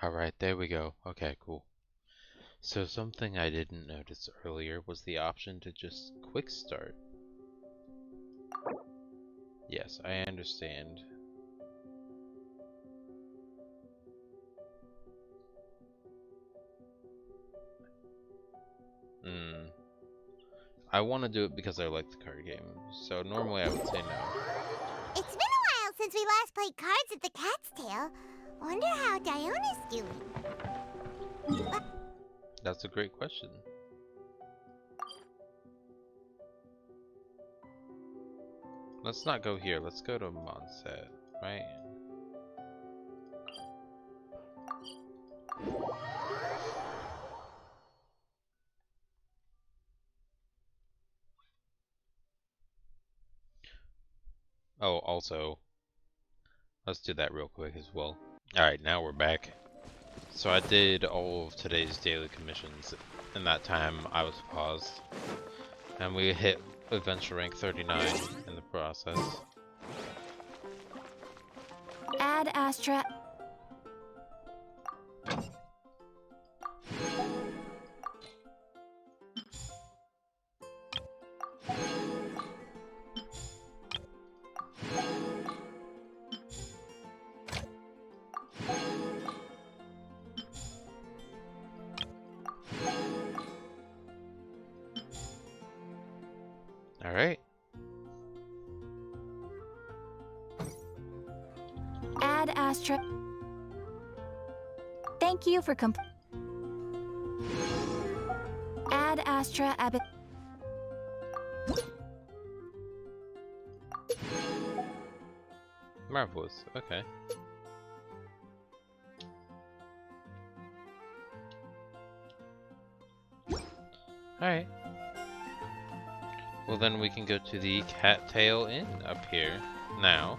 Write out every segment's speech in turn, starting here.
Alright, there we go. Okay, cool. So something I didn't notice earlier was the option to just quick start. Yes, I understand. I want to do it because I like the card game. So normally I would say no. It's been a while since we last played cards at the Cat's Tail. Wonder how Diona's doing. That's a great question. Let's not go here. Let's go to Mondstadt, right? Oh, also, let's do that real quick as well. Alright, now we're back. So I did all of today's daily commissions. In that time, I was paused. And we hit adventure rank 39 in the process. Add Astra. Alright. Add Astra. Thank you for Add Astra Abbott. Marvelous. Okay. Alright. Well, then we can go to the Cattail Inn up here now.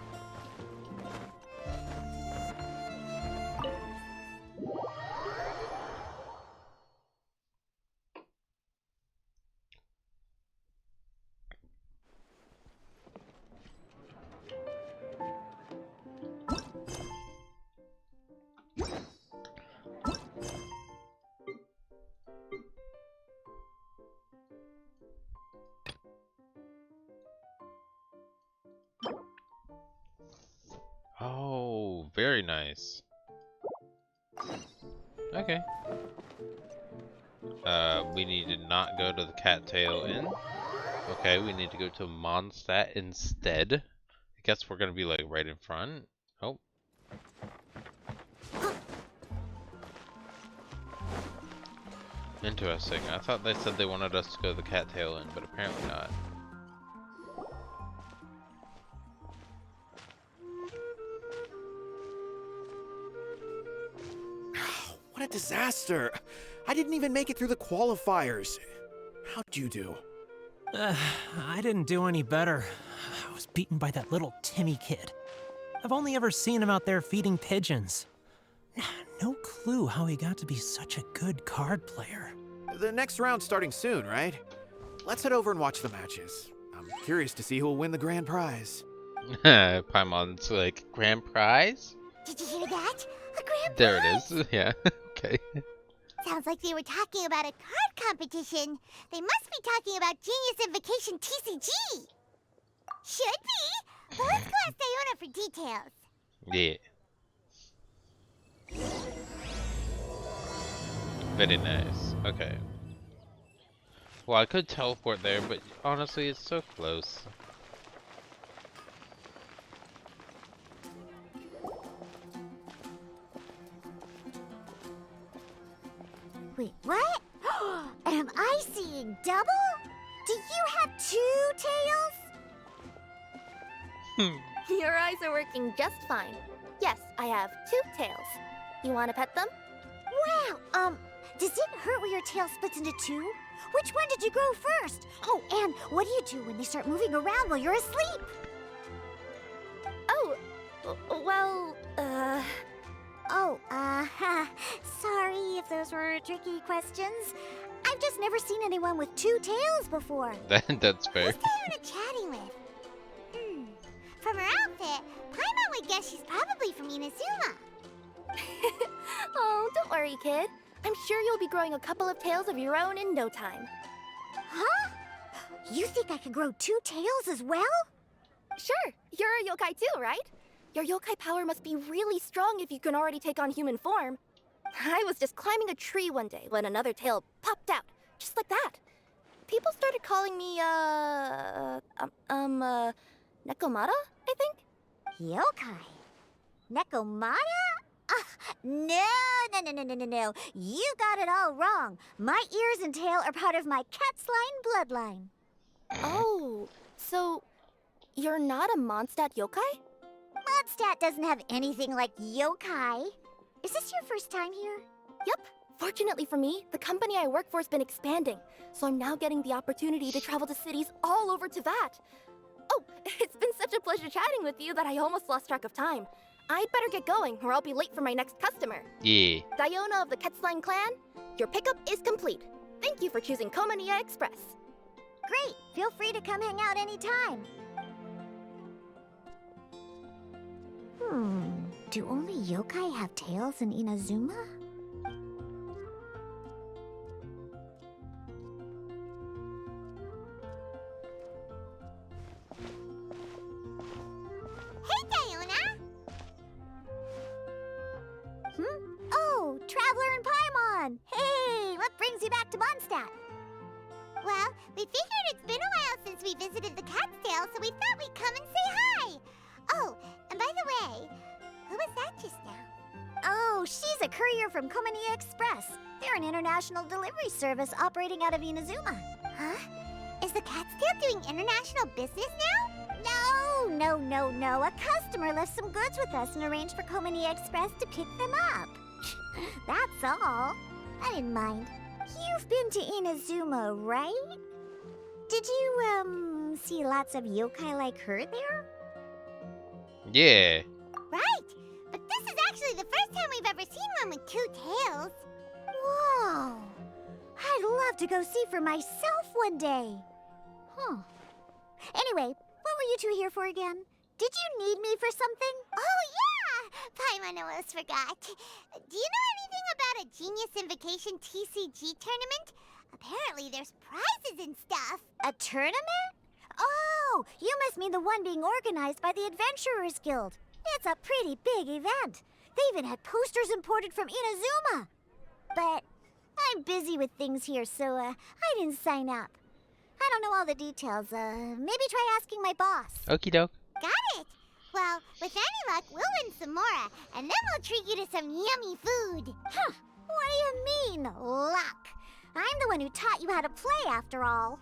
Oh, very nice. Okay. We need to not go to the Cattail Inn. Okay, we need to go to Mondstadt instead. I guess we're gonna be like right in front. Oh. Interesting. I thought they said they wanted us to go to the Cattail Inn, but apparently not. What a disaster! I didn't even make it through the qualifiers. How'd you do? I didn't do any better. I was beaten by that little Timmy kid. I've only ever seen him out there feeding pigeons. No clue how he got to be such a good card player. The next round's starting soon, right? Let's head over and watch the matches. I'm curious to see who'll win the grand prize. Paimon's like, grand prize? Did you hear that? A grand There prize? it is. Yeah, okay. Sounds like they were talking about a card competition. They must be talking about Genius Invocation TCG. Should be. But let's go ask Diona for details. Yeah. Very nice. Okay. Well, I could teleport there, but honestly, it's so close. Wait, what? Am I seeing double? Do you have two tails? Your eyes are working just fine. Yes, I have two tails. You want to pet them? Wow, does it hurt when your tail splits into two? Which one did you grow first? Oh, and what do you do when they start moving around while you're asleep? Oh, well, sorry if those were tricky questions. I've just never seen anyone with two tails before. That's fair. Who's Diona chatting with? From her outfit, Paimon would guess she's probably from Inazuma. oh, worry, kid. I'm sure you'll be growing a couple of tails of your own in no time. Huh? You think I could grow 2 tails as well? Sure, you're a yokai too, right? Your yokai power must be really strong if you can already take on human form. I was just climbing a tree one day when another tail popped out, just like that. People started calling me, Nekomata, I think? Yokai? Nekomata? No. You got it all wrong. My ears and tail are part of my cat's line bloodline. Oh, so you're not a Mondstadt yokai? Mondstadt doesn't have anything like yokai. Is this your first time here? Yep. Fortunately for me, the company I work for has been expanding, so I'm now getting the opportunity to travel to cities all over Teyvat. Oh, it's been such a pleasure chatting with you that I almost lost track of time. I'd better get going, or I'll be late for my next customer. Yeah. Diona of the Quetzline clan, your pickup is complete. Thank you for choosing Komania Express. Great. Feel free to come hang out anytime. Do only yokai have tails in Inazuma? Hey, Diona! Oh, Traveler and Paimon! Hey, what brings you back to Mondstadt? Well, we figured it's been a while since we visited the Cat's Tail, so we thought we'd come and say hi. Oh, and by the way, who was that just now? Oh, she's a courier from Komania Express. They're an international delivery service operating out of Inazuma. Huh? Is the Cat's Tail doing international business now? No. A customer left some goods with us and arranged for Komania Express to pick them up. That's all. I didn't mind. You've been to Inazuma, right? Did you, see lots of yokai like her there? Yeah. Right! But this is actually the first time we've ever seen one with 2 tails. Whoa! I'd love to go see for myself one day. Huh. Anyway, what were you 2 here for again? Did you need me for something? Oh, yeah! Paimon almost forgot. Do you know anything about a Genius Invocation TCG tournament? Apparently there's prizes and stuff. A tournament? Oh, you must mean the one being organized by the Adventurers Guild. It's a pretty big event. They even had posters imported from Inazuma. But I'm busy with things here, so I didn't sign up. I don't know all the details. Maybe try asking my boss. Okie doke. Got it. Well, with any luck, we'll win some more, and then we'll treat you to some yummy food. Huh. What do you mean, luck? I'm the one who taught you how to play, after all.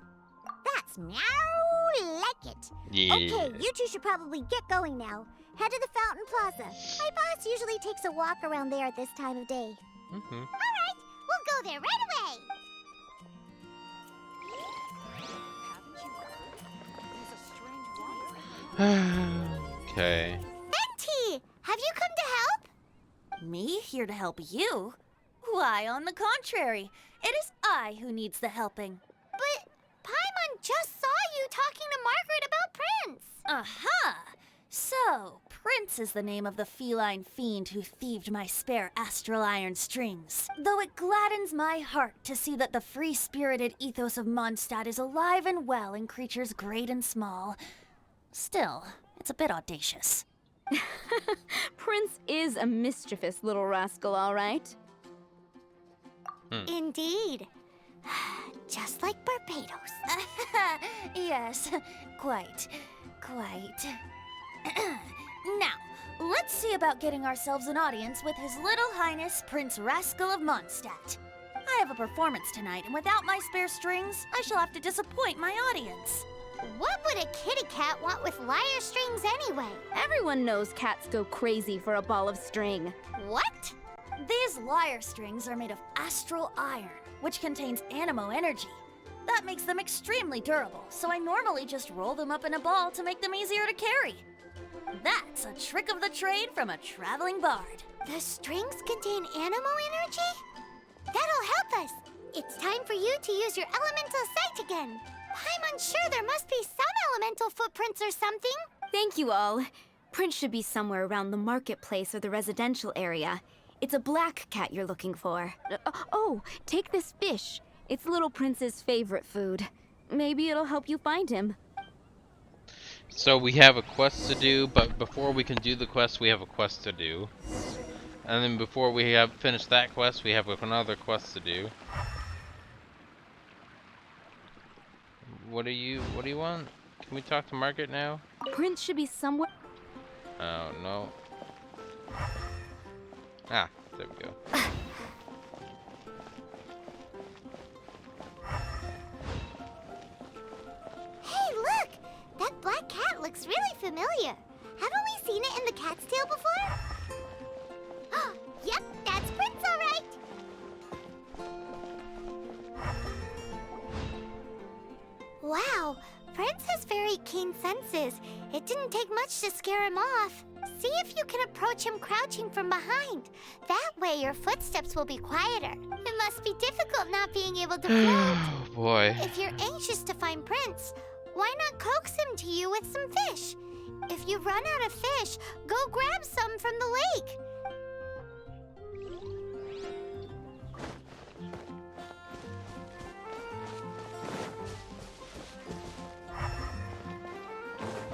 That's meow like it. Yeah. Okay, you 2 should probably get going now. Head to the Fountain Plaza. My boss usually takes a walk around there at this time of day. Mm-hmm. All right, we'll go there right away. Okay. Fenty, have you come to help? Me here to help you? Why, on the contrary, it is I who needs the helping. But Paimon just saw you talking to Margaret about Prince. Aha! So, Prince is the name of the feline fiend who thieved my spare astral iron strings. Though it gladdens my heart to see that the free-spirited ethos of Mondstadt is alive and well in creatures great and small, still, it's a bit audacious. Prince is a mischievous little rascal, all right. Indeed. Just like Barbados. Yes, quite. Now, let's see about getting ourselves an audience with His Little Highness Prince Rascal of Mondstadt. I have a performance tonight, and without my spare strings, I shall have to disappoint my audience. What would a kitty cat want with lyre strings anyway? Everyone knows cats go crazy for a ball of string. What? These lyre strings are made of astral iron, which contains animo energy. That makes them extremely durable, so I normally just roll them up in a ball to make them easier to carry. That's a trick of the trade from a traveling bard. The strings contain animo energy? That'll help us. It's time for you to use your elemental sight again. I'm unsure there must be some elemental footprints or something. Thank you all. Prince should be somewhere around the marketplace or the residential area. It's a black cat you're looking for. Oh, take this fish. It's little prince's favorite food. Maybe it'll help you find him. So we have a quest to do, but before we can do the quest, we have a quest to do. And then before we have finished that quest, we have another quest to do. What do you want? Can we talk to Margaret now? Prince should be somewhere. Oh, no. Ah, there we go. Hey, look! That black cat looks really familiar. Haven't we seen it in the Cat's Tail before? Yep, that's Prince, all right. Wow, Prince has very keen senses. It didn't take much to scare him off. See if you can approach him crouching from behind. That way your footsteps will be quieter. It must be difficult not being able to float. Oh, boy. If you're anxious to find Prince, why not coax him to you with some fish? If you run out of fish, go grab some from the lake.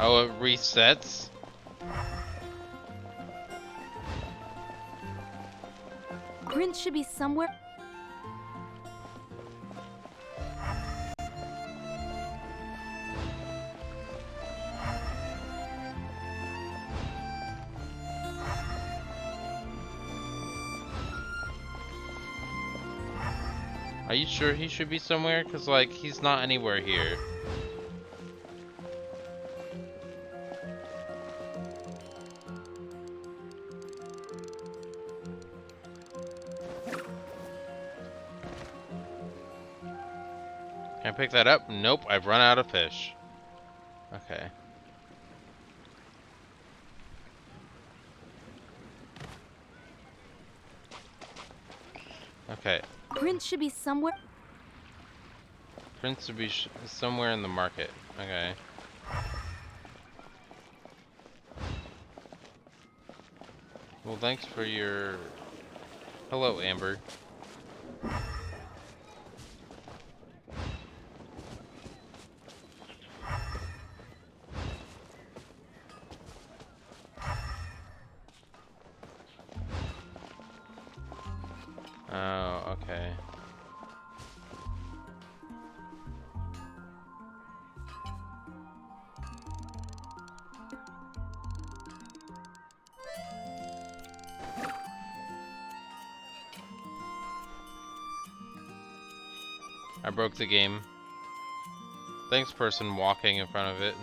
Oh, it resets? Prince should be somewhere. Are you sure he should be somewhere? Because, like, he's not anywhere here. Can I pick that up? Nope, I've run out of fish. Okay. Okay. Prince should be somewhere. Prince should be somewhere in the market. Okay. Well, thanks for your... Hello, Amber. Oh, okay. I broke the game. Thanks, person walking in front of it.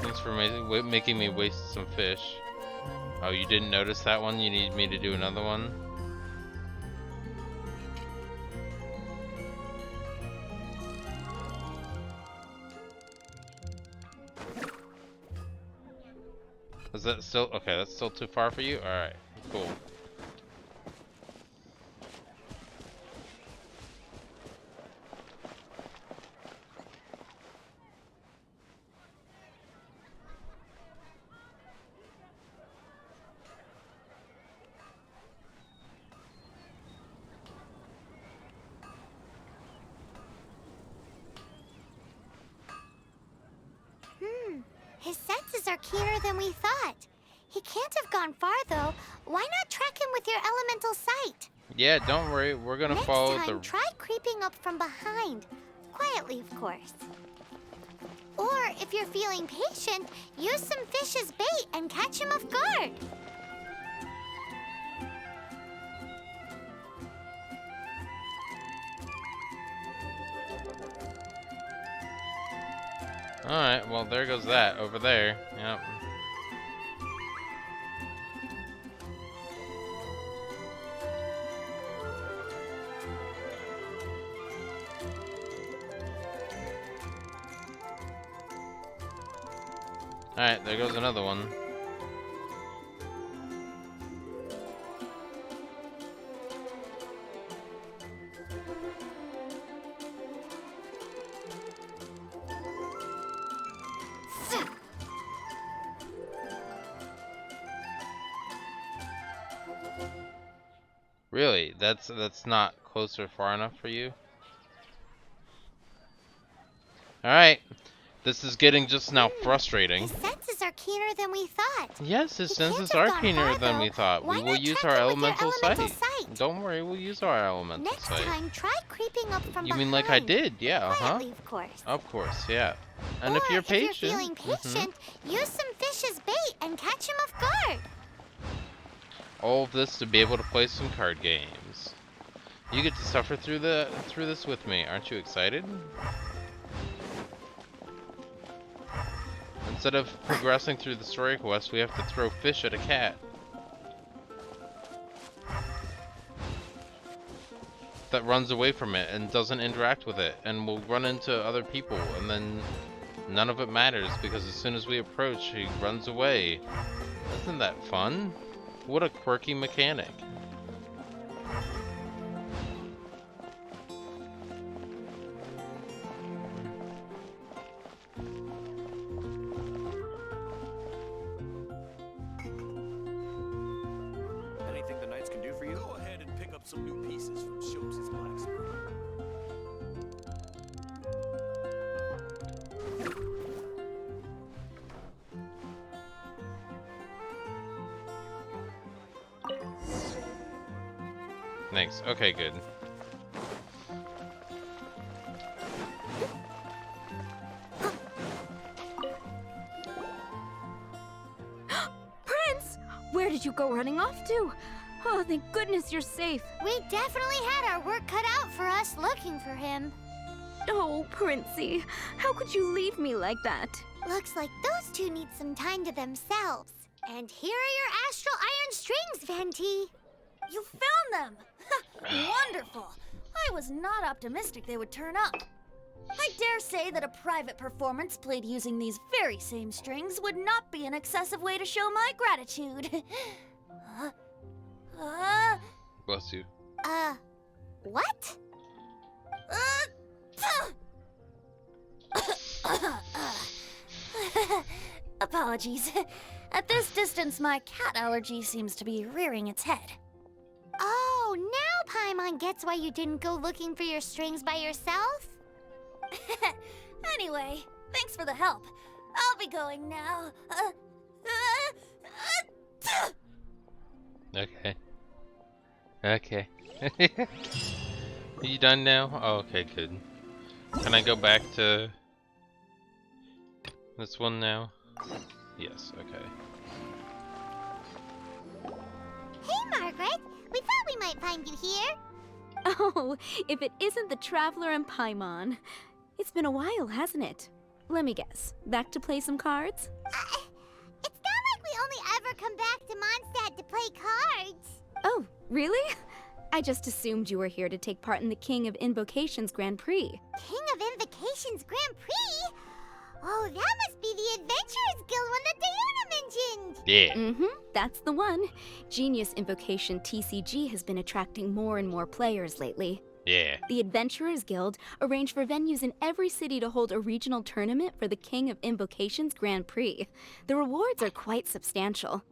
Thanks for making me waste some fish. Oh, you didn't notice that one? You need me to do another one? Is that still... Okay, that's still too far for you? Alright, cool. His senses are keener than we thought. He can't have gone far, though. Why not track him with your elemental sight? Yeah, don't worry. We're gonna Next follow time, the... try creeping up from behind. Quietly, of course. Or, if you're feeling patient, use some fish as bait and catch him off guard. Alright, well, there goes that. Over there. Yep. Alright, there goes another one. Really? That's not close or far enough for you? Alright. This is getting just now frustrating. His senses are keener than we thought. Yes, his He can't senses have are gone keener far, than we though. thought. Why We will not use track our him with your elemental elemental sight. sight? Don't worry, we'll use our elemental Next sight. time, try creeping up from You behind. mean like I did? Yeah, Quietly, of course. Of course, yeah. And or if you're patient, if you're feeling patient, use some fish as bait and catch him off guard. all of this to be able to play some card games. You get to suffer through this with me. Aren't you excited? Instead of progressing through the story quest, we have to throw fish at a cat. That runs away from it and doesn't interact with it, and will run into other people, and then none of it matters because as soon as we approach, he runs away. Isn't that fun? What a quirky mechanic. Anything the knights can do for you? Go ahead and pick up some new pieces from Shopes' blacksmith. Thanks. Okay, good. Prince! Where did you go running off to? Oh, thank goodness you're safe. We definitely had our work cut out for us looking for him. Oh, Princey, how could you leave me like that? Looks like those two need some time to themselves. And here are your astral iron strings, Venti. You found them! Wonderful! I was not optimistic they would turn up. I dare say that a private performance played using these very same strings would not be an excessive way to show my gratitude. Bless you. What? Apologies. At this distance, my cat allergy seems to be rearing its head. Oh, now Paimon gets why you didn't go looking for your strings by yourself? Anyway, thanks for the help. I'll be going now. Okay. Okay. Are you done now? Oh, okay, good. Can I go back to this one now? Yes, okay. Hey, Margaret. We thought we might find you here. Oh, if it isn't the Traveler and Paimon. It's been a while, hasn't it? Let me guess. Back to play some cards? It's not like we only ever come back to Mondstadt to play cards. Oh, really? I just assumed you were here to take part in the King of Invocations Grand Prix. King of Invocations Grand Prix? Oh, that must be the Adventurers Guild one that Diana mentioned. Yeah. Mm-hmm, that's the one. Genius Invocation TCG has been attracting more and more players lately. Yeah. The Adventurers Guild arranged for venues in every city to hold a regional tournament for the King of Invocations Grand Prix. The rewards are quite substantial.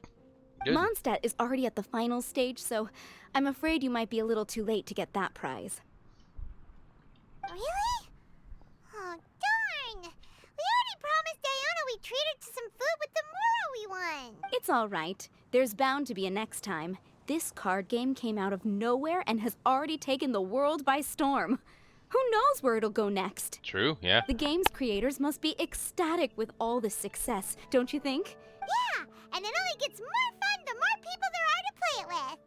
Good. Mondstadt is already at the final stage, so I'm afraid you might be a little too late to get that prize. Really? Oh, darn. We already promised Diana we'd treat her to some food with the Mora we won. It's all right. There's bound to be a next time. This card game came out of nowhere and has already taken the world by storm. Who knows where it'll go next? True, yeah. The game's creators must be ecstatic with all this success, don't you think? Yeah, and it only gets more fun the more people there are to play it with.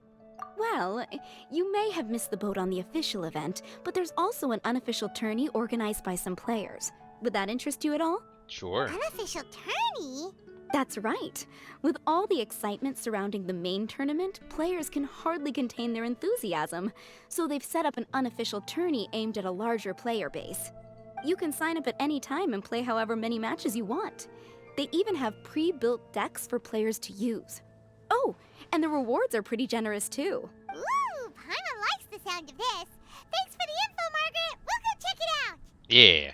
Well, you may have missed the boat on the official event, but there's also an unofficial tourney organized by some players. Would that interest you at all? Sure. Unofficial tourney? That's right. With all the excitement surrounding the main tournament, players can hardly contain their enthusiasm, so they've set up an unofficial tourney aimed at a larger player base. You can sign up at any time and play however many matches you want. They even have pre-built decks for players to use. Oh, and the rewards are pretty generous too. Ooh, Paimon likes the sound of this. Thanks for the info, Margaret. We'll go check it out. Yeah.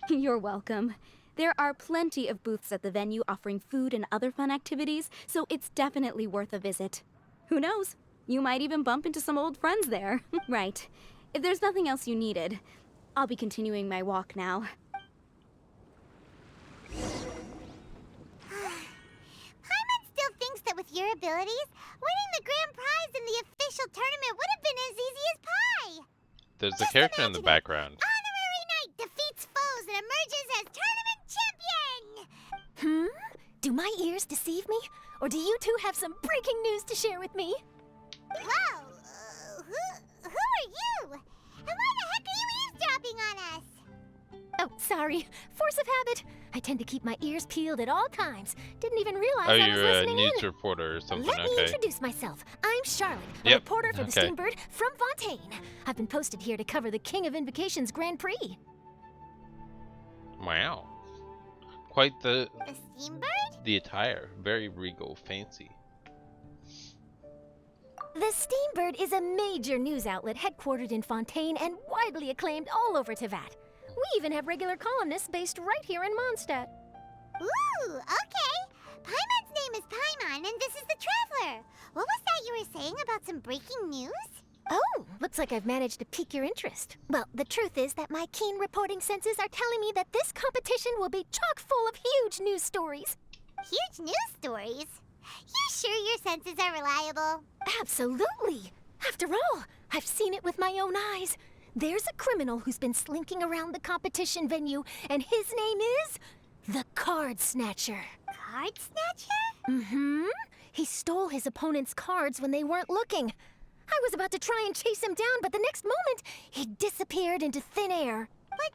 You're welcome. There are plenty of booths at the venue offering food and other fun activities, so it's definitely worth a visit. Who knows? You might even bump into some old friends there. Right. If there's nothing else you needed, I'll be continuing my walk now. Paimon still thinks that with your abilities, winning the grand prize in the official tournament would have been as easy as pie. There's a Just character in the imagine it. background. Honorary Knight defeats foes and emerges as tournament champion! Do my ears deceive me? Or do you two have some breaking news to share with me? Whoa! Who are you? And why the heck are you eavesdropping on us? Oh, sorry. Force of habit. I tend to keep my ears peeled at all times. Didn't even realize Oh, I was you're a listening news in. reporter or something, Let me okay. introduce myself. I'm Charlotte, a Yep, reporter for the okay. Steambird from Fontaine. I've been posted here to cover the King of Invocations Grand Prix. Wow. Quite The Steambird? the attire. Very regal, fancy. The Steambird is a major news outlet headquartered in Fontaine and widely acclaimed all over Teyvat. We even have regular columnists based right here in Mondstadt. Ooh, okay. Paimon's name is Paimon, and this is the Traveler. What was that you were saying about some breaking news? Oh, looks like I've managed to pique your interest. Well, the truth is that my keen reporting senses are telling me that this competition will be chock full of huge news stories. Huge news stories? You sure your senses are reliable? Absolutely. After all, I've seen it with my own eyes. There's a criminal who's been slinking around the competition venue, and his name is the Card Snatcher. Card Snatcher? Mm-hmm. He stole his opponent's cards when they weren't looking. I was about to try and chase him down, but the next moment, he disappeared into thin air. But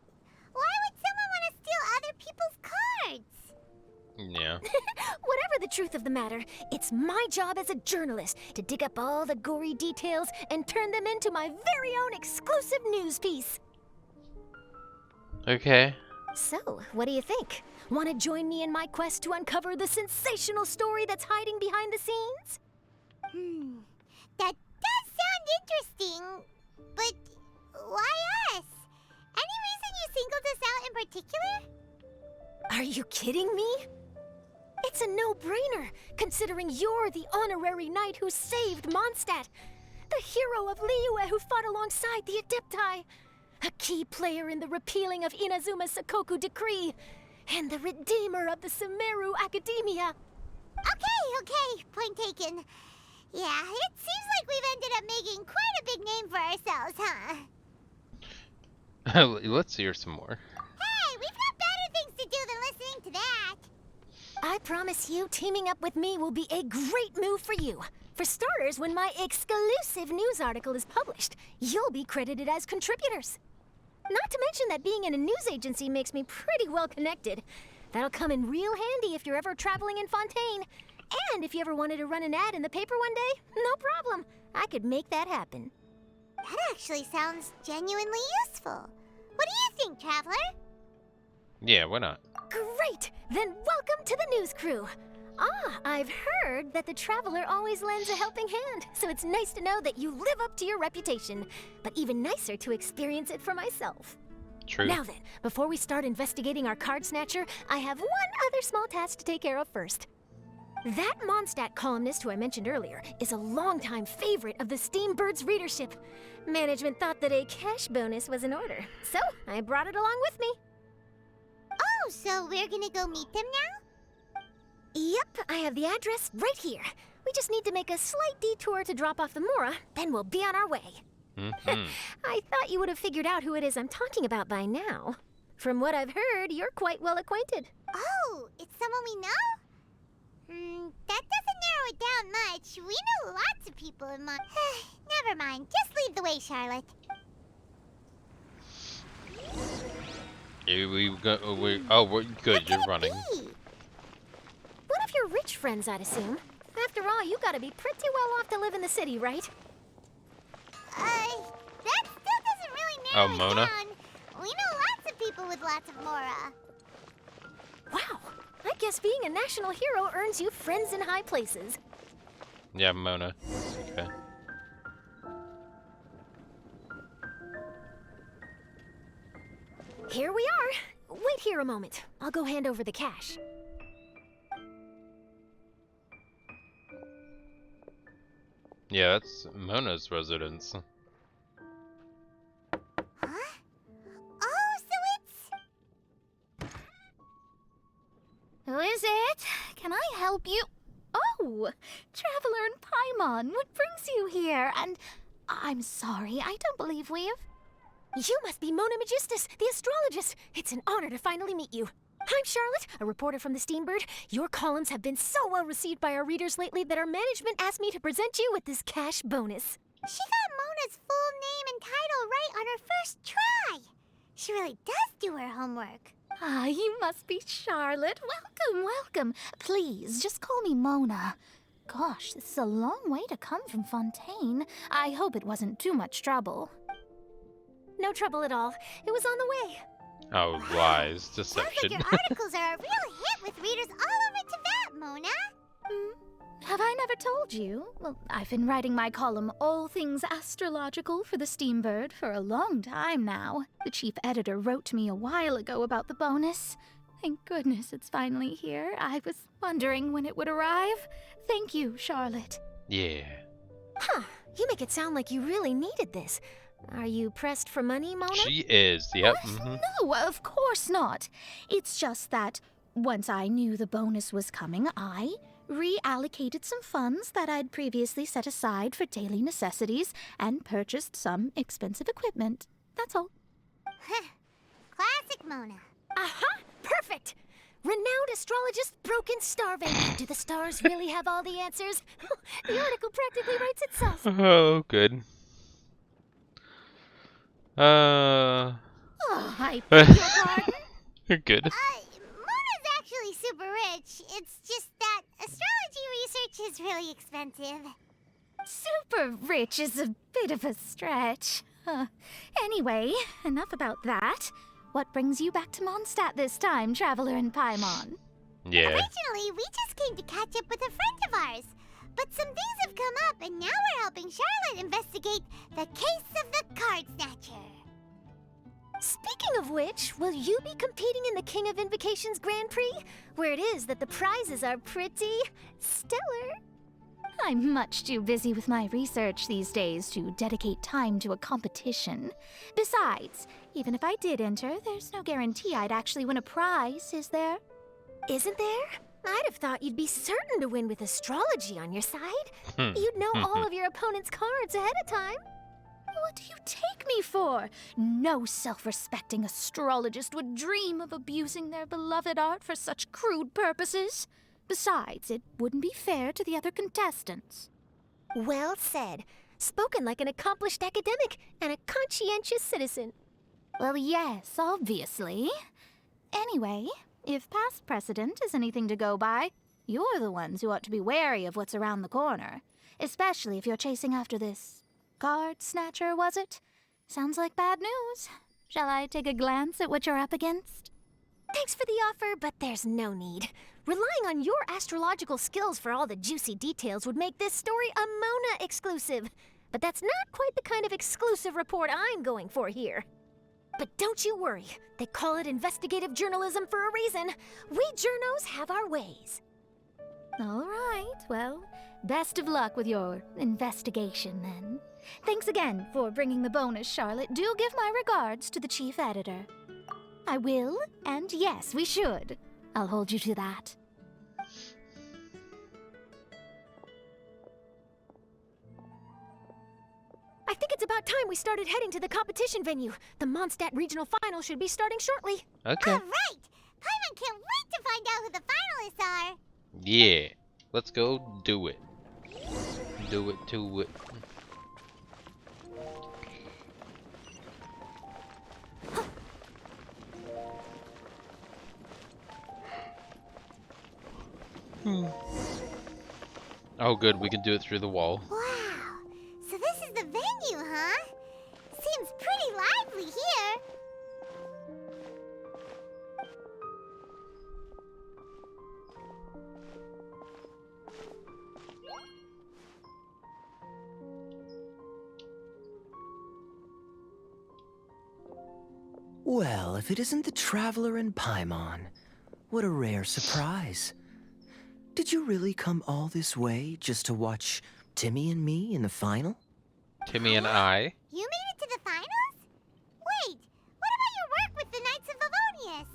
why would someone want to steal other people's cards? Yeah. Whatever the truth of the matter, it's my job as a journalist to dig up all the gory details and turn them into my very own exclusive news piece. Okay. So, what do you think? Want to join me in my quest to uncover the sensational story that's hiding behind the scenes? That does sound interesting, but why us? Any reason you singled us out in particular? Are you kidding me? It's a no-brainer, considering you're the honorary knight who saved Mondstadt, the hero of Liyue who fought alongside the Adepti, a key player in the repealing of Inazuma's Sakoku decree, and the redeemer of the Sumeru Academia. Okay, point taken. Yeah, it seems like we've ended up making quite a big name for ourselves, huh? Let's hear some more. Hey, we've got better things to do than listening to that. I promise you, teaming up with me will be a great move for you. For starters, when my exclusive news article is published, you'll be credited as contributors. Not to mention that being in a news agency makes me pretty well connected. That'll come in real handy if you're ever traveling in Fontaine. And if you ever wanted to run an ad in the paper one day, no problem. I could make that happen. That actually sounds genuinely useful. What do you think, Traveler? Yeah, why not? Great! Then welcome to the news crew. Ah, I've heard that the Traveler always lends a helping hand, so it's nice to know that you live up to your reputation. But even nicer to experience it for myself. True. Now then, before we start investigating our card snatcher, I have one other small task to take care of first. That Mondstadt columnist who I mentioned earlier is a longtime favorite of the Steambird's readership. Management thought that a cash bonus was in order, so I brought it along with me. Oh, so we're gonna go meet them now? Yep, I have the address right here. We just need to make a slight detour to drop off the Mora, then we'll be on our way. Mm-hmm. I thought you would have figured out who it is I'm talking about by now. From what I've heard, you're quite well acquainted. Oh, it's someone we know? That doesn't narrow it down much. We know lots of people in Never mind. Just lead the way, Charlotte. Here we go. We're good. You're running. Be? One of your rich friends, I'd assume. After all, you gotta be pretty well off to live in the city, right? That still doesn't really narrow it Mona? down. We know lots of people with lots of Mora. Wow, I guess being a national hero earns you friends in high places. Yeah, Mona. Okay. Here we are. Wait here a moment. I'll go hand over the cash. Yeah, that's Mona's residence. Huh? Oh, so it's... Who is it? Can I help you? Oh, Traveler and Paimon, what brings you here? And I'm sorry, I don't believe we've... You must be Mona Magistus, the astrologist. It's an honor to finally meet you. I'm Charlotte, a reporter from the Steambird. Your columns have been so well received by our readers lately that our management asked me to present you with this cash bonus. She got Mona's full name and title right on her first try. She really does do her homework. Ah, you must be Charlotte. Welcome, welcome. Please, just call me Mona. Gosh, this is a long way to come from Fontaine. I hope it wasn't too much trouble. No trouble at all. It was on the way. Oh, lies, Sounds like deception. your articles are a real hit with readers all over Teyvat, Mona. Have I never told you? Well, I've been writing my column, All Things Astrological, for the Steambird for a long time now. The chief editor wrote to me a while ago about the bonus. Thank goodness it's finally here. I was wondering when it would arrive. Thank you, Charlotte. Yeah. Huh. You make it sound like you really needed this. Are you pressed for money, Mona? She is, yep. No, of course not. It's just that once I knew the bonus was coming, I reallocated some funds that I'd previously set aside for daily necessities and purchased some expensive equipment. That's all. Classic Mona. Aha! Perfect! Renowned astrologist, broken, starving. Do the stars really have all the answers? The article practically writes itself. Oh, good. Oh, I beg your pardon? Good. Mona's actually super rich. It's just that astrology research is really expensive. Super rich is a bit of a stretch. Anyway, enough about that. What brings you back to Mondstadt this time, Traveler and Paimon? Yeah. Originally, we just came to catch up with a friend of ours. But some things have come up, and now we're helping Charlotte investigate the case of the Card Snatcher. Speaking of which, will you be competing in the King of Invocations Grand Prix? Where it is that the prizes are pretty stellar. I'm much too busy with my research these days to dedicate time to a competition. Besides, even if I did enter, there's no guarantee I'd actually win a prize, is there? Isn't there? I'd have thought you'd be certain to win with astrology on your side. You'd know all of your opponent's cards ahead of time. What do you take me for? No self-respecting astrologist would dream of abusing their beloved art for such crude purposes. Besides, it wouldn't be fair to the other contestants. Well said. Spoken like an accomplished academic and a conscientious citizen. Well, yes, obviously. Anyway, if past precedent is anything to go by, you're the ones who ought to be wary of what's around the corner. Especially if you're chasing after this card snatcher, was it? Sounds like bad news. Shall I take a glance at what you're up against? Thanks for the offer, but there's no need. Relying on your astrological skills for all the juicy details would make this story a Mona exclusive. But that's not quite the kind of exclusive report I'm going for here. But don't you worry. They call it investigative journalism for a reason. We journos have our ways. All right, well, best of luck with your investigation then. Thanks again for bringing the bonus, Charlotte. Do give my regards to the chief editor. I will, and yes, we should. I'll hold you to that. I think it's about time we started heading to the competition venue. The Mondstadt regional final should be starting shortly. Okay. All right. Paimon can't wait to find out who the finalists are. Yeah. Let's go do it. Do it to it. Oh, good. We can do it through the wall. Wow. So this is the venue, huh? Seems pretty lively here. Well, if it isn't the Traveler and Paimon, what a rare surprise. Did you really come all this way just to watch Timmy and me in the final? Timmy and I. You made it to the finals? Wait, what about your work with the Knights of Favonius?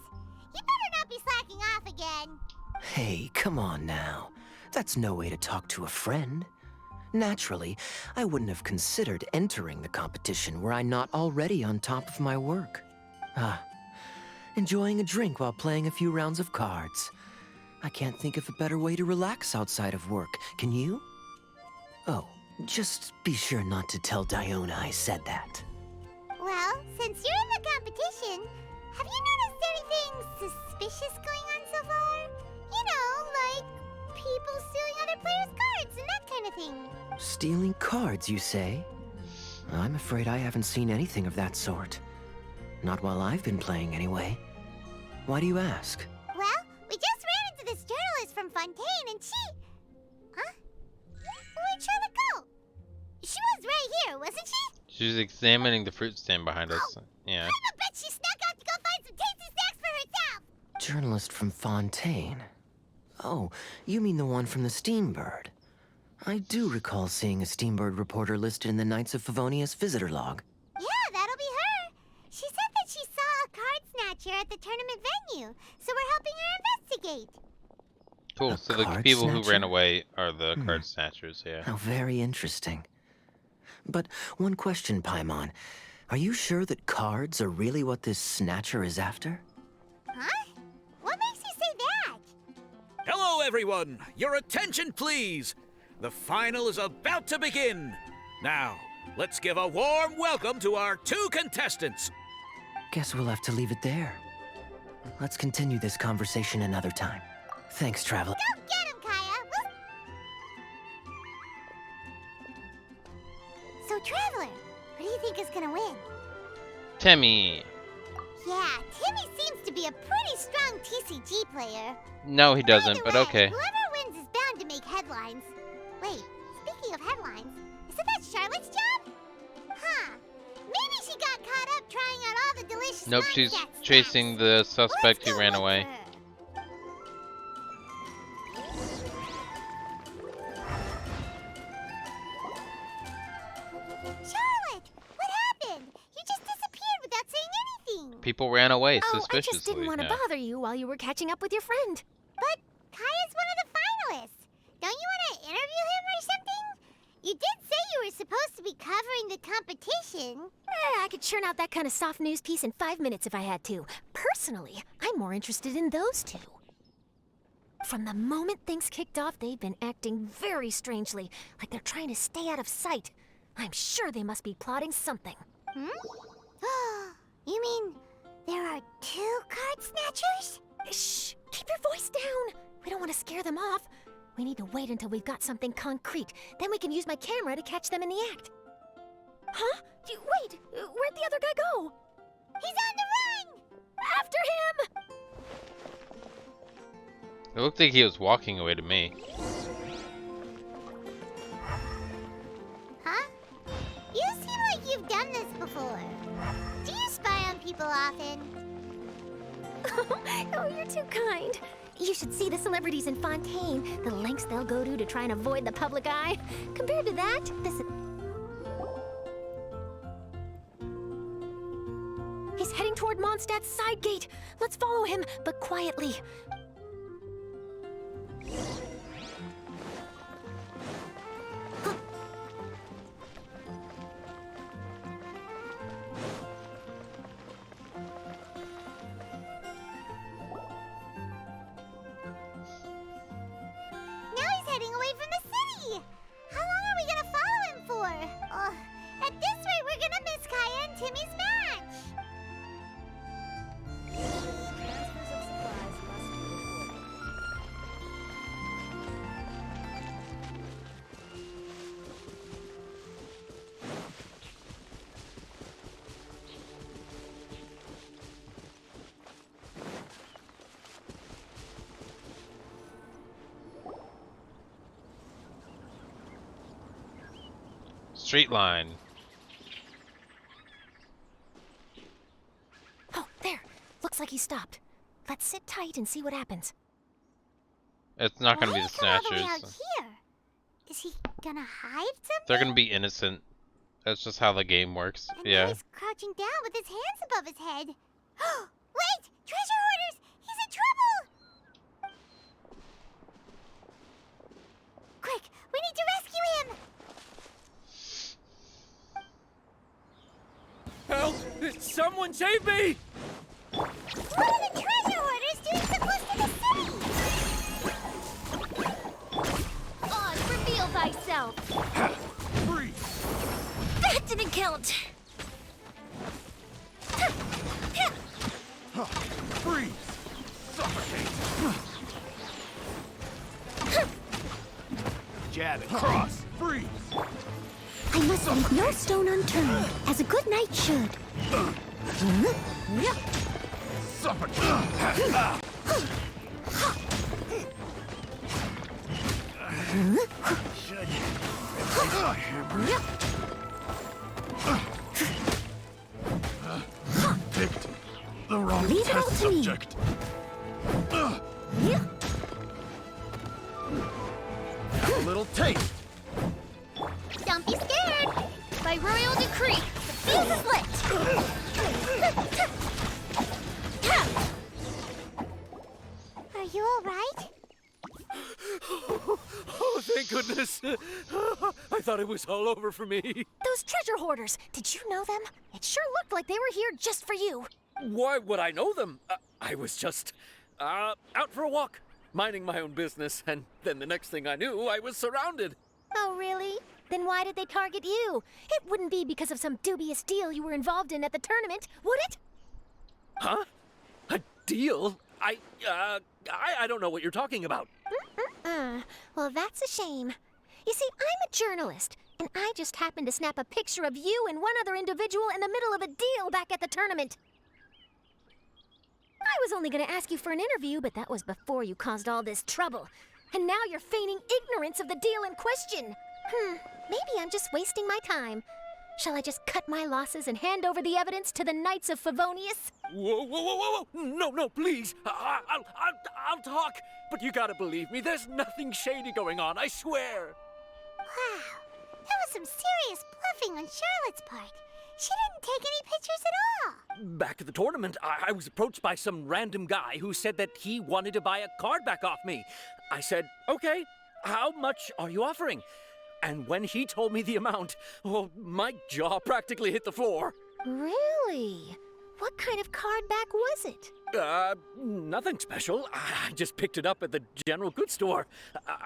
You better not be slacking off again. Hey, come on now. That's no way to talk to a friend. Naturally, I wouldn't have considered entering the competition were I not already on top of my work. Enjoying a drink while playing a few rounds of cards. I can't think of a better way to relax outside of work, can you? Oh, just be sure not to tell Diona I said that. Well, since you're in the competition, have you noticed anything suspicious going on so far? You know, like people stealing other players' cards and that kind of thing. Stealing cards, you say? I'm afraid I haven't seen anything of that sort. Not while I've been playing, anyway. Why do you ask? Well, we just ran into this journalist from Fontaine and she... Huh? Where'd Charlotte go? She was right here, wasn't she? She's examining the fruit stand behind us. Yeah. I bet she snuck out to go find some tasty snacks for herself. Journalist from Fontaine. Oh, you mean the one from the Steambird. I do recall seeing a Steambird reporter listed in the Knights of Favonius visitor log. Yeah, that'll be her. She said that she saw a card snatcher at the tournament venue, so we're helping her investigate. Cool. A So the card people who ran snatcher? away are the card snatchers. Yeah. How very interesting. But one question, Paimon. Are you sure that cards are really what this snatcher is after? Huh? What makes you say that? Hello, everyone! Your attention, please! The final is about to begin! Now, let's give a warm welcome to our 2 contestants! Guess we'll have to leave it there. Let's continue this conversation another time. Thanks, Traveler. Go get him, Kaya! So, Traveler, who do you think is gonna win? Timmy. Yeah, Timmy seems to be a pretty strong TCG player. No, he doesn't. Either But way, okay. Whoever wins is bound to make headlines. Wait, speaking of headlines, isn't that Charlotte's job? Huh. Maybe she got caught up trying out all the delicious Nope, she's Mondstadt chasing snacks. the suspect Let's who go ran look away. for her. Charlotte, what happened? You just disappeared without saying anything. People ran away Oh, I suspiciously. just didn't want to yeah. bother you while you were catching up with your friend. But Kaya's one of the finalists. Don't you want to interview him or something? You did say you were supposed to be covering the competition. I could churn out that kind of soft news piece in 5 minutes if I had to. Personally, I'm more interested in those 2. From the moment things kicked off, they've been acting very strangely, like they're trying to stay out of sight. I'm sure they must be plotting something. You mean there are 2 card snatchers? Shh! Keep your voice down! We don't want to scare them off. We need to wait until we've got something concrete. Then we can use my camera to catch them in the act. Huh? Wait! Where'd the other guy go? He's on the run! After him! It looked like he was walking away to me. Huh? You seem like you've done this before. Do you spy on people often? Oh, you're too kind. You should see the celebrities in Fontaine, the lengths they'll go to try and avoid the public eye. Compared to that, this is... He's heading toward Mondstadt's side gate. Let's follow him, but quietly. Now he's heading away from the city! How long are we gonna follow him for? At this rate, we're gonna miss Kaya and Timmy's match! Street line. Oh, there. Looks like he stopped. Let's sit tight and see what happens. It's not gonna Why be the did he come all the way snatchers. out here? Is he gonna hide something? They're gonna be innocent. That's just how the game works. And Yeah. he's crouching down with his hands above his head. Wait! Treasure hoarders! He's in trouble! Quick! We need to rescue him! Help! Someone save me! What are the treasure hoarders doing so close to the city? Oz, reveal thyself! Freeze! That didn't count! Freeze! Suffocate! Jab and cross. Freeze! I must leave no stone unturned, as a good knight should. Picked the wrong Leave it all test to me. subject. Have a little taste. Don't be scared! By royal decree, the fuse is lit! Are you alright? Oh, thank goodness. I thought it was all over for me. Those treasure hoarders, did you know them? It sure looked like they were here just for you. Why would I know them? I was just out for a walk, minding my own business, and then the next thing I knew, I was surrounded. Oh, really? Then why did they target you? It wouldn't be because of some dubious deal you were involved in at the tournament, would it? Huh? A deal? I don't know what you're talking about. Well, that's a shame. You see, I'm a journalist, and I just happened to snap a picture of you and one other individual in the middle of a deal back at the tournament. I was only going to ask you for an interview, but that was before you caused all this trouble. And now you're feigning ignorance of the deal in question. Maybe I'm just wasting my time. Shall I just cut my losses and hand over the evidence to the Knights of Favonius? Whoa. No, please. I'll talk. But you gotta believe me, there's nothing shady going on, I swear. Wow, that was some serious bluffing on Charlotte's part. She didn't take any pictures at all. Back at the tournament, I was approached by some random guy who said that he wanted to buy a card back off me. I said, okay, how much are you offering? And when he told me the amount, oh, my jaw practically hit the floor. Really? What kind of card back was it? Nothing special. I just picked it up at the general goods store.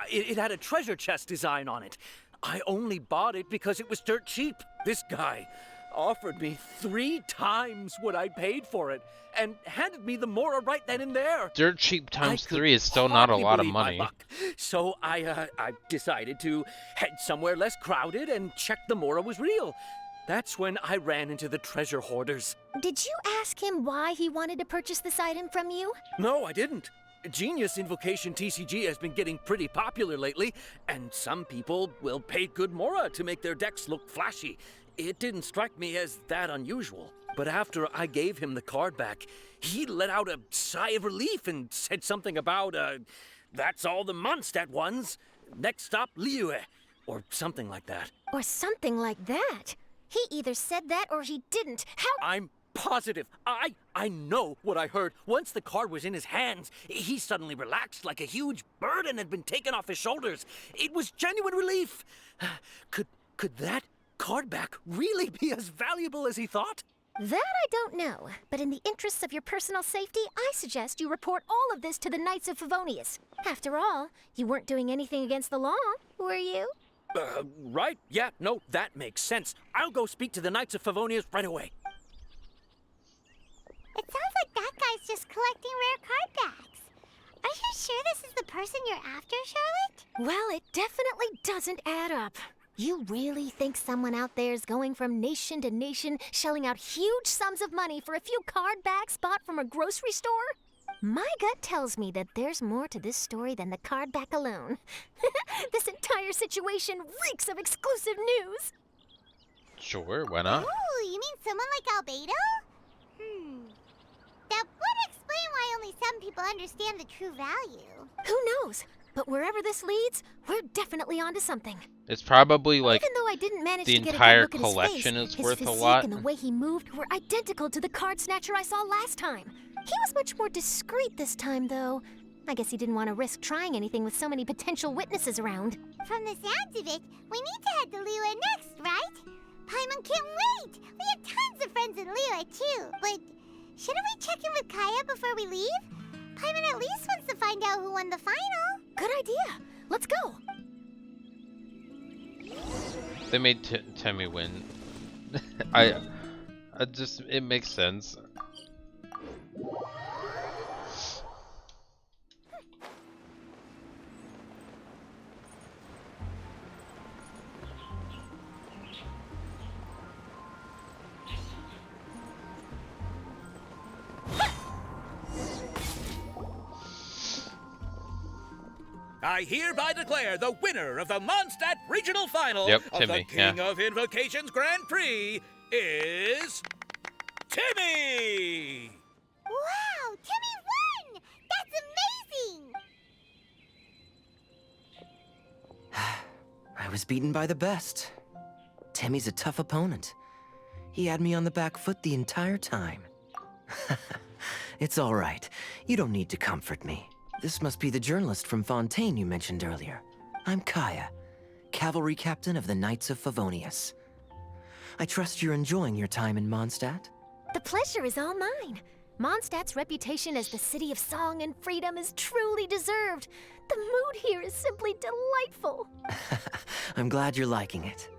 It had a treasure chest design on it. I only bought it because it was dirt cheap. This guy offered me 3 times what I paid for it and handed me the Mora right then and there. Dirt cheap I times could 3 is still not a hardly lot of believe my money. luck. So I decided to head somewhere less crowded and check the Mora was real. That's when I ran into the treasure hoarders. Did you ask him why he wanted to purchase this item from you? No, I didn't. Genius Invocation TCG has been getting pretty popular lately, and some people will pay good Mora to make their decks look flashy. It didn't strike me as that unusual. But after I gave him the card back, he let out a sigh of relief and said something about, that's all the Mondstadt ones. Next stop, Liyue, or something like that. Or something like that. He either said that or he didn't. How? I'm positive. I know what I heard. Once the card was in his hands, he suddenly relaxed like a huge burden had been taken off his shoulders. It was genuine relief. Could that card back really be as valuable as he thought? That I don't know, but in the interests of your personal safety, I suggest you report all of this to the Knights of Favonius. After all, you weren't doing anything against the law, were you? Right. Yeah, no, that makes sense. I'll go speak to the Knights of Favonius right away. It sounds like that guy's just collecting rare card backs. Are you sure this is the person you're after, Charlotte? Well, it definitely doesn't add up. You really think someone out there is going from nation to nation, shelling out huge sums of money for a few card backs bought from a grocery store? My gut tells me that there's more to this story than the card back alone. This entire situation reeks of exclusive news. Sure, why not? Ooh, you mean someone like Albedo? That would explain why only some people understand the true value. Who knows? But wherever this leads, we're definitely onto something. It's probably like Even though I didn't manage the to get a entire good look at his collection face, is his worth a physique lot. and the way he moved were identical to the card snatcher I saw last time. He was much more discreet this time, though. I guess he didn't want to risk trying anything with so many potential witnesses around. From the sounds of it, we need to head to Liyue next, right? Paimon can't wait! We have tons of friends in Liyue, too. But shouldn't we check in with Kaya before we leave? Paimon at least wants to find out who won the final. Good idea. Let's go. They made Temmie win. It makes sense. I hereby declare the winner of the Mondstadt Regional Final Yep, of the Timmy, King yeah. of Invocations Grand Prix is Timmy! Wow, Timmy won! That's amazing! I was beaten by the best. Temmie's a tough opponent. He had me on the back foot the entire time. It's all right. You don't need to comfort me. This must be the journalist from Fontaine you mentioned earlier. I'm Kaya, cavalry captain of the Knights of Favonius. I trust you're enjoying your time in Mondstadt? The pleasure is all mine. Mondstadt's reputation as the city of song and freedom is truly deserved. The mood here is simply delightful. I'm glad you're liking it.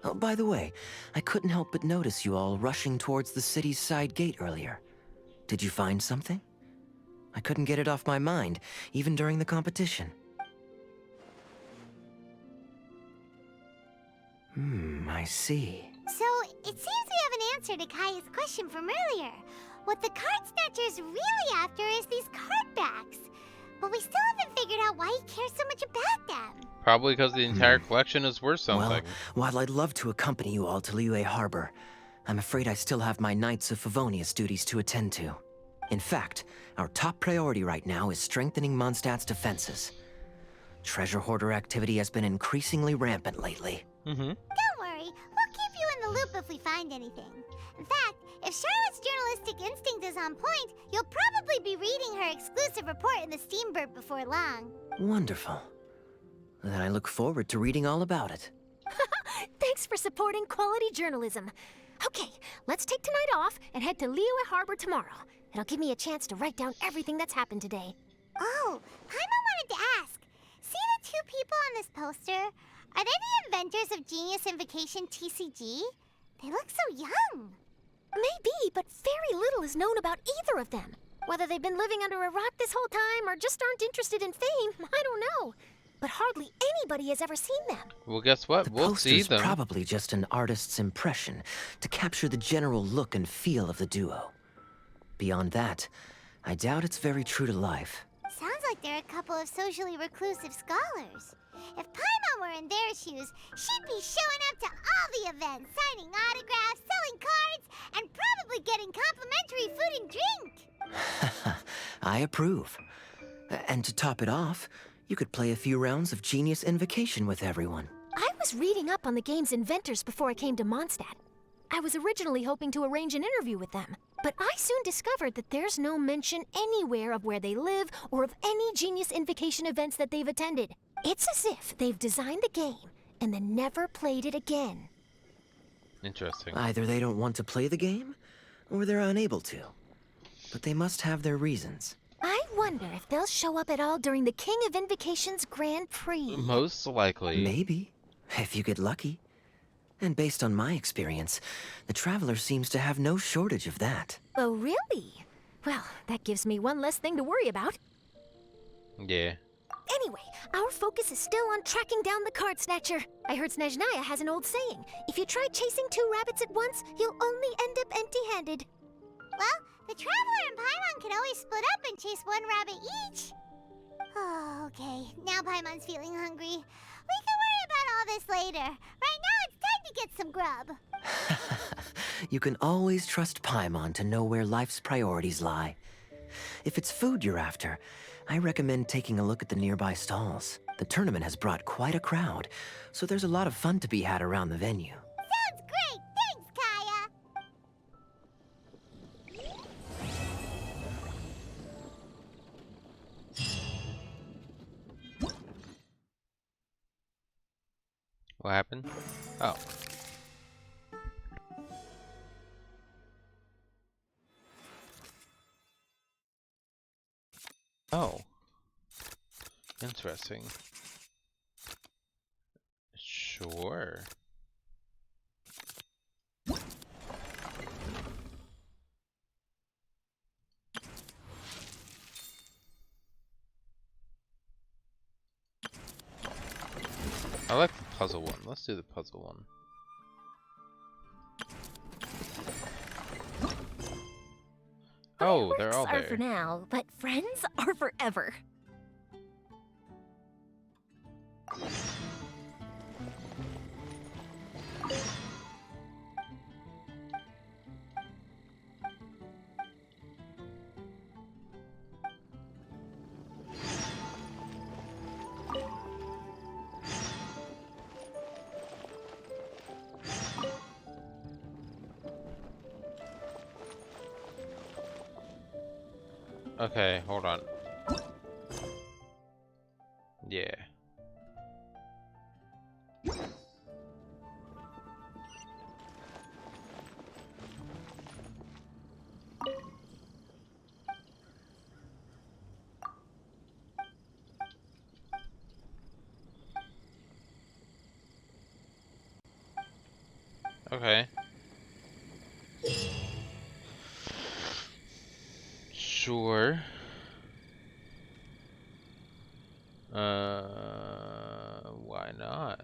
Oh, by the way, I couldn't help but notice you all rushing towards the city's side gate earlier. Did you find something? I couldn't get it off my mind, even during the competition. I see. So, it seems we have an answer to Kaya's question from earlier. What the card snatcher's really after is these card backs. But we still haven't figured out why he cares so much about them. Probably because the entire collection is worth something. Well, while I'd love to accompany you all to Liyue Harbor, I'm afraid I still have my Knights of Favonius duties to attend to. In fact, our top priority right now is strengthening Mondstadt's defenses. Treasure hoarder activity has been increasingly rampant lately. Don't worry, we'll keep you in the loop if we find anything. In fact, if Charlotte's journalistic instinct is on point, you'll probably be reading her exclusive report in the Steambird before long. Wonderful. Then I look forward to reading all about it. Thanks for supporting quality journalism. Okay, let's take tonight off and head to Liyue Harbor tomorrow. It'll give me a chance to write down everything that's happened today. Oh, Paimon wanted to ask. See the two people on this poster? Are they the inventors of Genius Invocation TCG? They look so young. Maybe, but very little is known about either of them. Whether they've been living under a rock this whole time or just aren't interested in fame, I don't know. But hardly anybody has ever seen them. Well, guess what? The We'll see poster's them. probably just an artist's impression to capture the general look and feel of the duo. Beyond that, I doubt it's very true to life. Sounds like they're a couple of socially reclusive scholars. If Paimon were in their shoes, she'd be showing up to all the events, signing autographs, selling cards, and probably getting complimentary food and drink. I approve. And to top it off, you could play a few rounds of Genius Invocation with everyone. I was reading up on the game's inventors before I came to Mondstadt. I was originally hoping to arrange an interview with them, but I soon discovered that there's no mention anywhere of where they live or of any Genius Invocation events that they've attended. It's as if they've designed the game and then never played it again. Interesting. Either they don't want to play the game, or they're unable to. But they must have their reasons. I wonder if they'll show up at all during the King of Invocation's Grand Prix. Most likely. Maybe, if you get lucky. And based on my experience, the Traveler seems to have no shortage of that. Oh, really? Well, that gives me one less thing to worry about. Yeah. Anyway, our focus is still on tracking down the card snatcher. I heard Snezhnaya has an old saying. If you try chasing two rabbits at once, you'll only end up empty-handed. Well, the Traveler and Paimon can always split up and chase one rabbit each. Oh, okay. Now Paimon's feeling hungry. We can worry about all this later. Right now, it's time to get some grub. You can always trust Paimon to know where life's priorities lie. If it's food you're after, I recommend taking a look at the nearby stalls. The tournament has brought quite a crowd, so there's a lot of fun to be had around the venue. Sounds great! Thanks, Kaya! What happened? Oh. Oh. Interesting. Sure. I like the puzzle one. Let's do the puzzle one. Oh, they're all Fireworks are for there. now, but friends are forever. Okay, hold on. Yeah. Okay. Sure. Why not?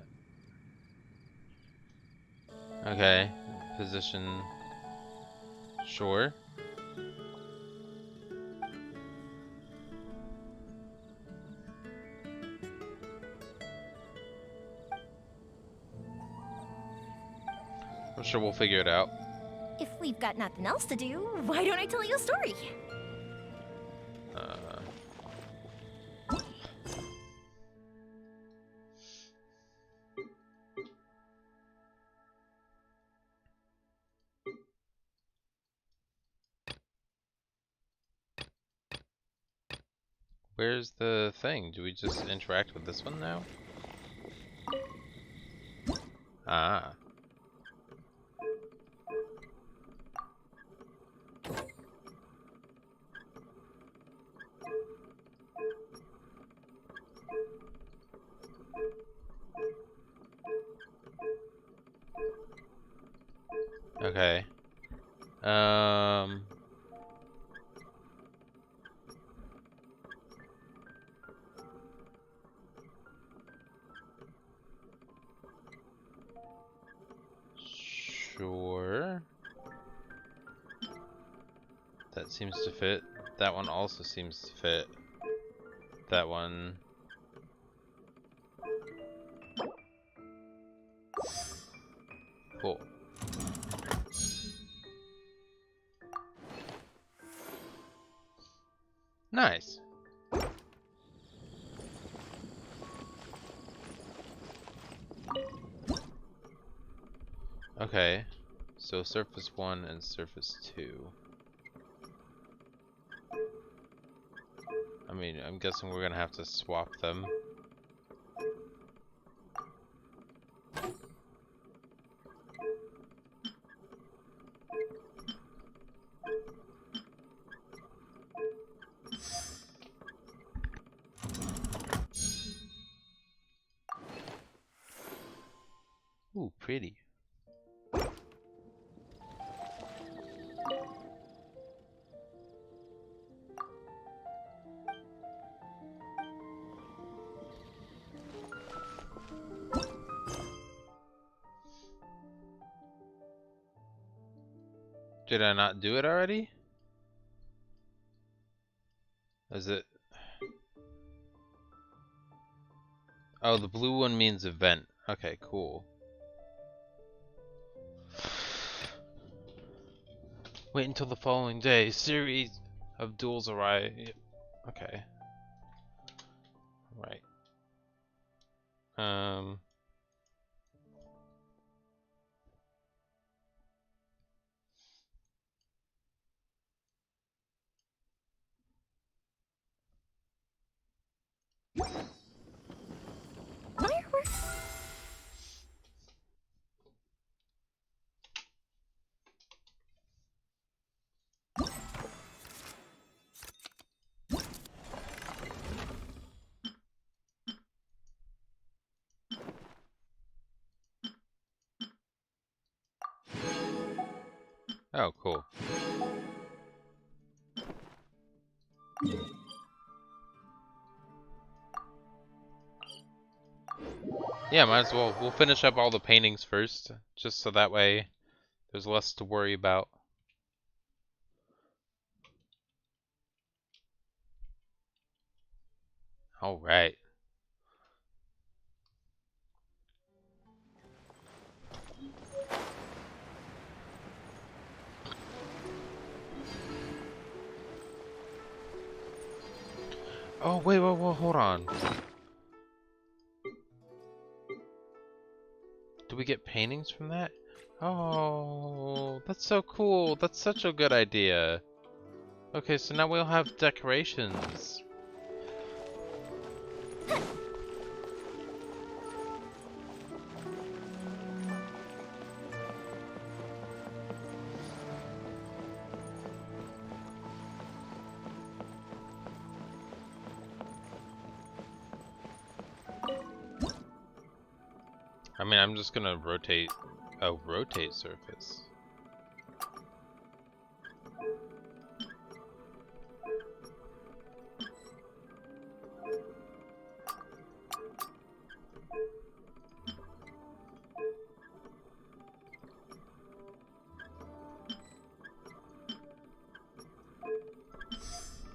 Okay. Position. Sure. I'm sure we'll figure it out. If we've got nothing else to do, why don't I tell you a story? Where's the thing? Do we just interact with this one now? Ah. Okay. Sure. That seems to fit. That one also seems to fit. That one. Cool. Nice. Okay. So surface 1 and surface 2. I mean, I'm guessing we're gonna have to swap them. Ooh, pretty. Did I not do it already? Is it? Oh, the blue one means event. Okay, cool. Wait until the following day. Series of duels arrive. Okay. Right. Oh, cool. Yeah, might as well. We'll finish up all the paintings first, just so that way there's less to worry about. All right. Oh, wait, hold on. Do we get paintings from that? Oh, that's so cool. That's such a good idea. Okay, so now we'll have decorations. I mean, I'm just gonna rotate. Oh, rotate surface.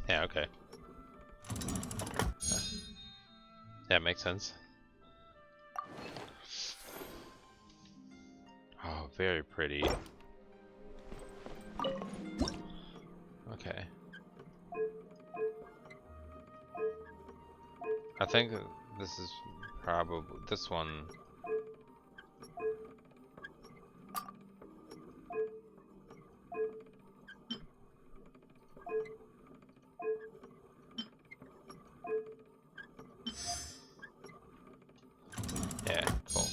Yeah, okay. That makes sense. Oh, very pretty. Okay. I think this is probably this one. Yeah, cool.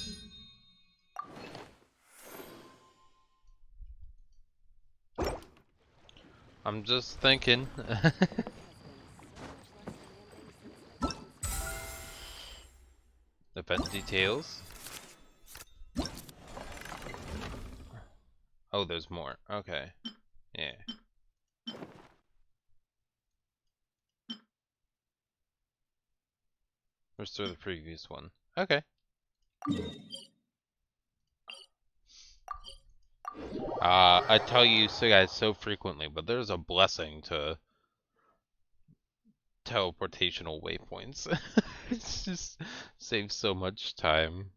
I'm just thinking. Event details. Oh, there's more. Okay. Yeah. Restore the previous one. Okay. I tell you so guys so frequently, but there's a blessing to teleportational waypoints. It's just saves so much time.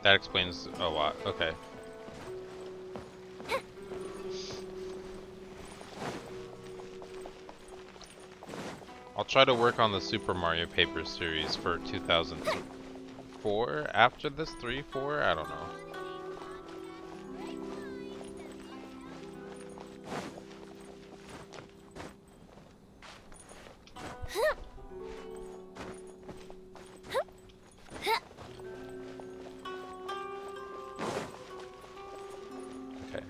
That explains a lot. Okay. I'll try to work on the Super Mario Paper series for 2004 after this, 3, 4, I don't know. Okay.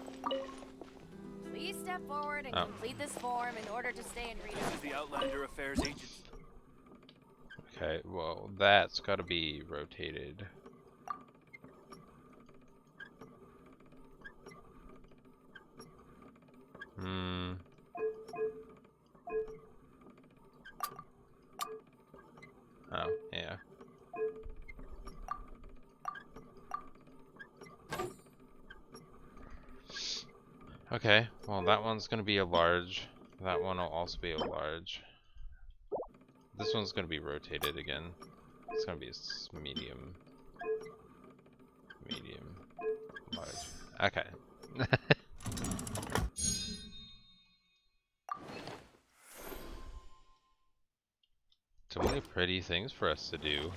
Please step forward and complete this form in order to stay in reading. This is the Outlander Affairs Agency. Okay, well, that's gotta be rotated. Hmm. Oh, yeah. Okay, well that one's gonna be a large. That one will also be a large. This one's gonna be rotated again. It's gonna be a medium. Medium. Large. Okay. So many pretty things for us to do.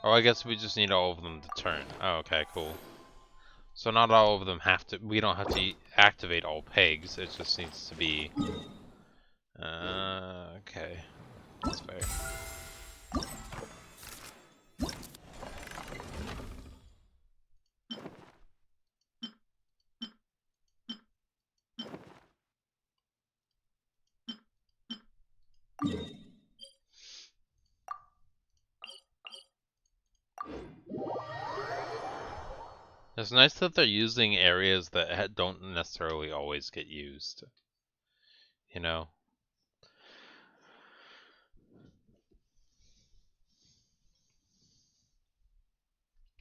Oh, I guess we just need all of them to turn. Oh, okay, cool. So not all of them have to, we don't have to activate all pegs, it just needs to be... okay. That's fair. It's nice that they're using areas that don't necessarily always get used. You know?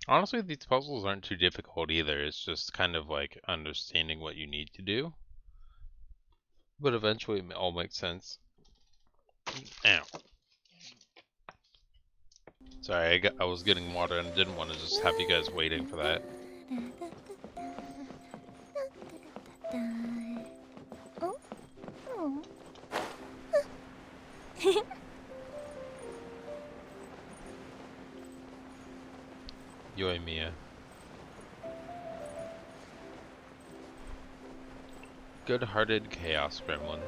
Honestly, these puzzles aren't too difficult either. It's just kind of like understanding what you need to do. But eventually it all makes sense. Ow. Sorry, I was getting water and didn't want to just have you guys waiting for that. Yoimiya. Good-hearted chaos gremlin.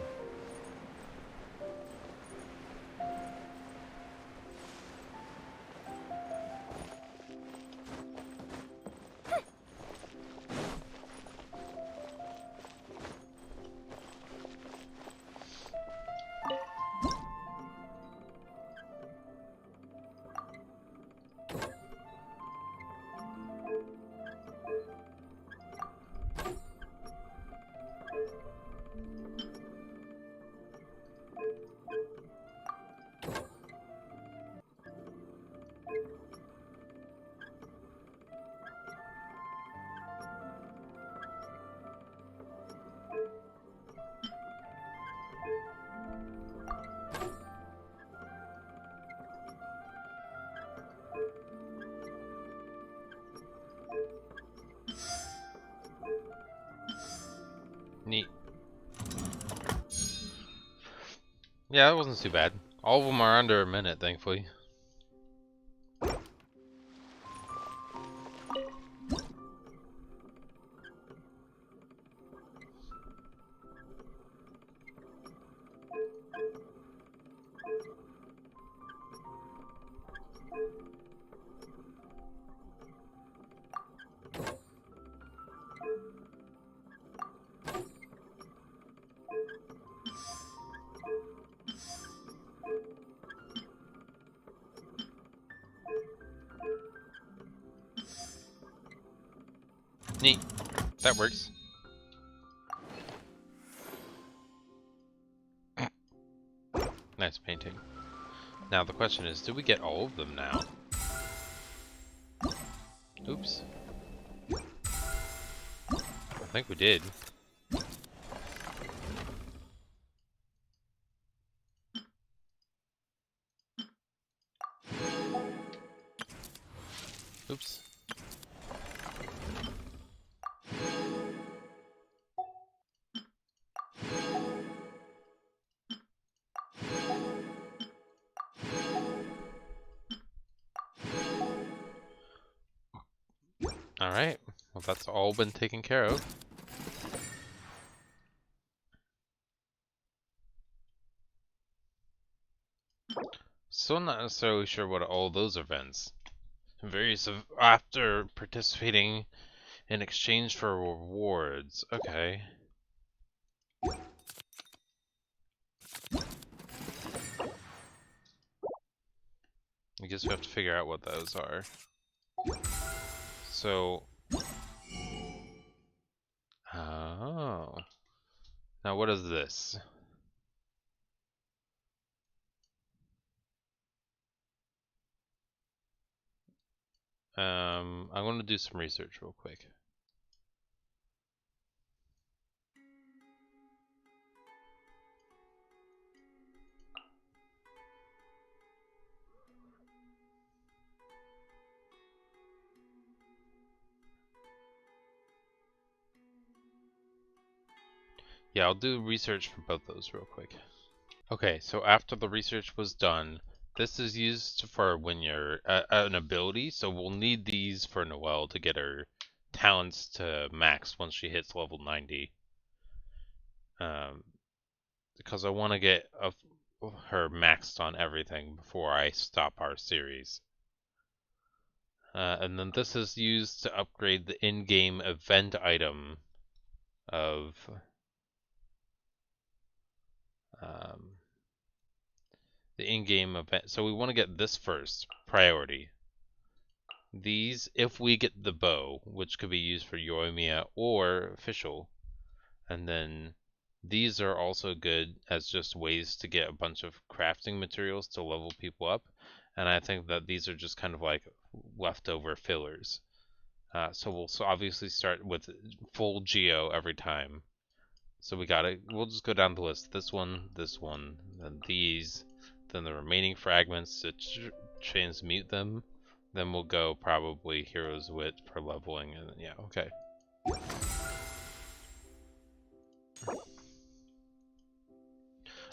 Neat. Yeah, that wasn't too bad. All of them are under a minute, thankfully. Neat. That works. Nice painting. Now the question is, do we get all of them now? Oops. I think we did. Oops. Alright, well that's all been taken care of. So I'm not necessarily sure what all those events. Various after participating in exchange for rewards. Okay. I guess we have to figure out what those are. So, oh. Now what is this? I'm going to do some research real quick. Yeah, I'll do research for both those real quick. Okay, so after the research was done, this is used for when you're an ability, so we'll need these for Noelle to get her talents to max once she hits level 90. Because I want to get her maxed on everything before I stop our series. And then this is used to upgrade the in-game event item of the in-game event. So we want to get this first, priority. These, if we get the bow, which could be used for Yoimiya or official. And then these are also good as just ways to get a bunch of crafting materials to level people up. And I think that these are just kind of like leftover fillers. So we'll obviously start with full Geo every time. So we'll just go down the list. This one, then these, then the remaining fragments to transmute them. Then we'll go probably Hero's Wit for leveling, and yeah, okay.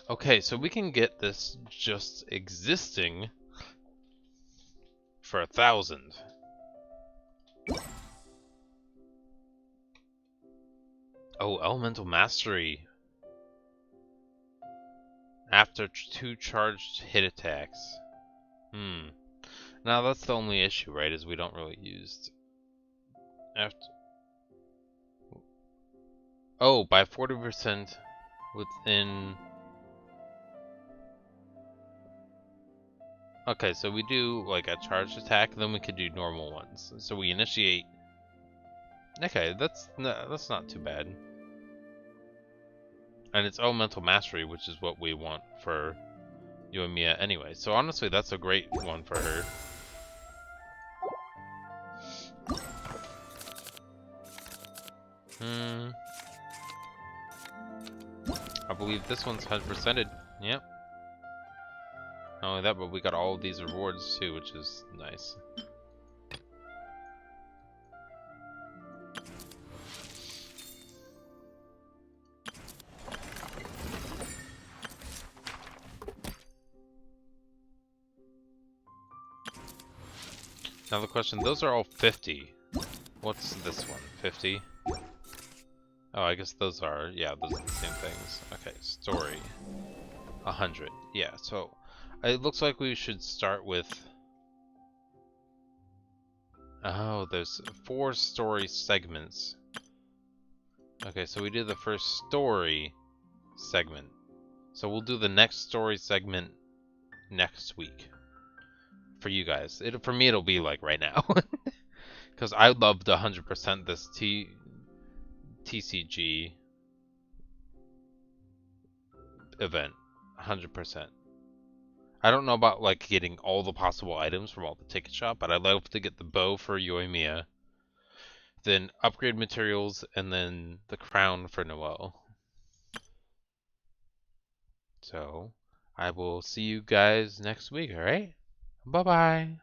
Okay, so we can get this just existing for 1,000. Oh, Elemental Mastery. After 2 charged hit attacks. Now that's the only issue, right? Is we don't really use after. Oh, by 40% within. Okay, so we do like a charged attack, then we could do normal ones. So we initiate. Okay, that's not too bad. And it's Elemental Mastery, which is what we want for Yoimiya anyway. So honestly, that's a great one for her. I believe this one's 100%ed. Yep. Not only that, but we got all of these rewards too, which is nice. Now the question, those are all 50. What's this one? 50? Oh, I guess those are, yeah, those are the same things. Okay, story. 100. Yeah, so it looks like we should start with... Oh, there's 4 story segments. Okay, so we did the first story segment. So we'll do the next story segment next week. For you guys. For me, it'll be like right now. Because I loved 100% this TCG event. 100%. I don't know about like getting all the possible items from all the ticket shop, but I'd love to get the bow for Yoimiya, then upgrade materials, and then the crown for Noelle. So I will see you guys next week, alright? Bye-bye.